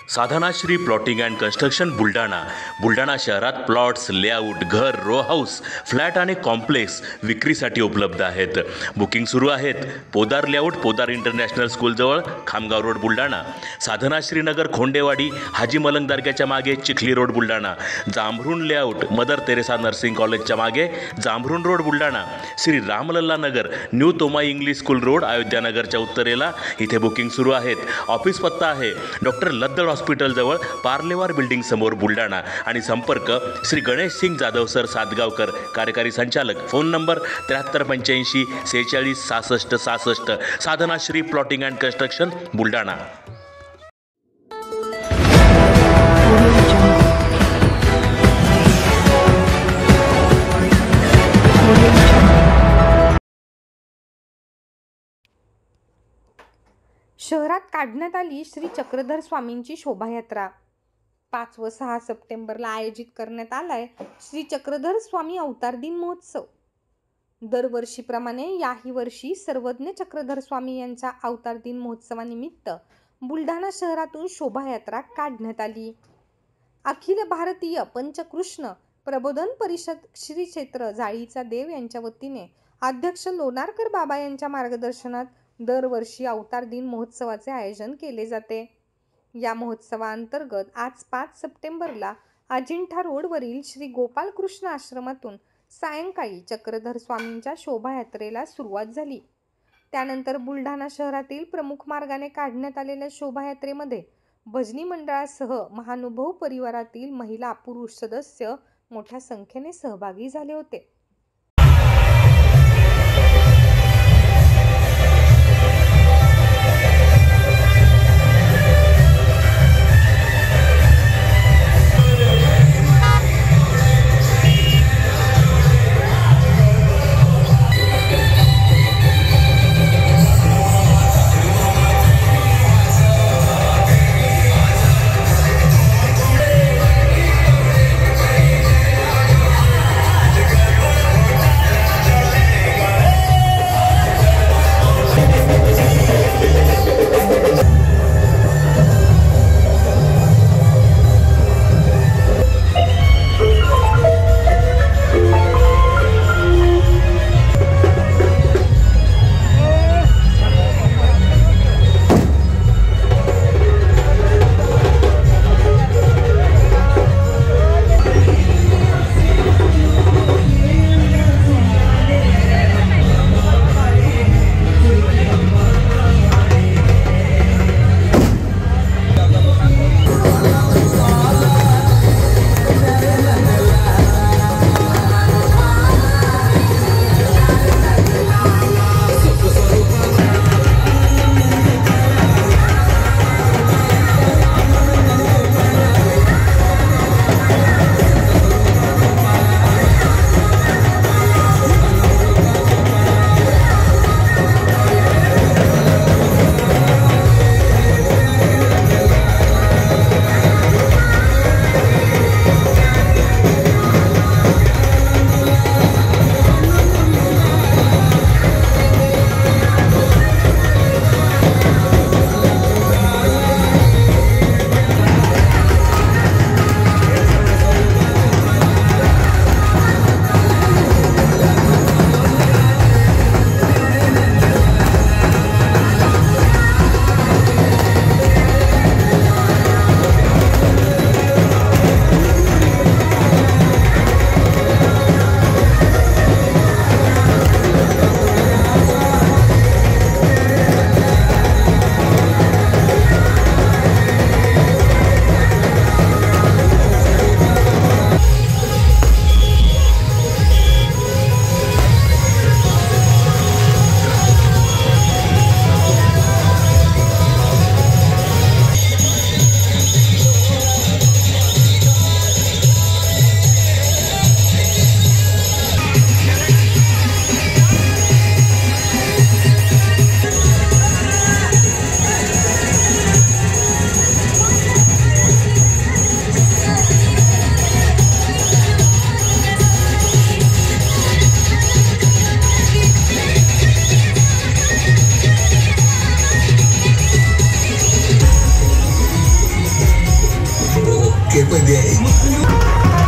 Sadhanashri plotting and construction Buldhana शहरात plots, layout, घर, row house, flat आणि कॉम्प्लेक्स विक्रीसाठी उपलब्ध आहेत. बुकिंग सुरू आहेत. पोदार लेआउट, पोदार इंटरनॅशनल स्कूलजवळ, खामगाव रोड, बुलढाणा. साधनाश्री नगर, खोंडेवाडी, हाजी मलंग दर्ग्याच्या मागे, Chikhli road, Buldhana. Jambhrun layout, mother Teresa nursing कॉलेजच्या मागे, Jambhrun road, Buldhana. Shri Ramlalla Nagar, new Tomai English school road, अयोध्यानगरच्या उत्तरेला. इथे बुकिंग सुरू आहेत. ऑफिस पत्ता आहे डॉक्टर लद्दड हॉस्पिटलजवळ, पार्लेवार बिल्डिंग समोर, बुलढाणा. आणि संपर्क श्री गणेश सिंग जाधव सर सातगावकर, कार्यकारी संचालक. Phone number 7385 46 66 66. Sadhanashri plotting and construction, Buldhana. शहरात काढण्यात आली श्री चक्रधर स्वामींची शोभायात्रा. 5 व 6 सप्टेंबरला आयोजित करण्यात आलाय श्री चक्रधर स्वामी अवतार दिन महोत्सव. दरवर्षीप्रमाणे याही वर्षी सर्वज्ञ चक्रधर स्वामी यांच्या अवतार दिन महोत्सवानिमित्त बुलढाणा शहरातून शोभायात्रा काढण्यात आली. अखिल भारतीय पंचकृष्ण प्रबोधन परिषद श्री क्षेत्र जाळीचा देव यांच्या वतीने अध्यक्ष लोणारकर बाबा यांच्या मार्गदर्शनात दरवर्षी अवतार दिन महोत्सवाचे आयोजन केले जाते. या महोत्सवाअंतर्गत आज 5 सप्टेंबरला अजिंठा रोडवरील श्री गोपालकृष्ण आश्रमातून सायंकाळी चक्रधर स्वामींच्या शोभायात्रेला सुरुवात झाली. त्यानंतर बुलढाणा शहरातील प्रमुख मार्गाने काढण्यात आलेल्या शोभायात्रेमध्ये भजनी मंडळासह महानुभाव परिवारातील महिला पुरुष सदस्य मोठ्या संख्येने सहभागी झाले होते. che poi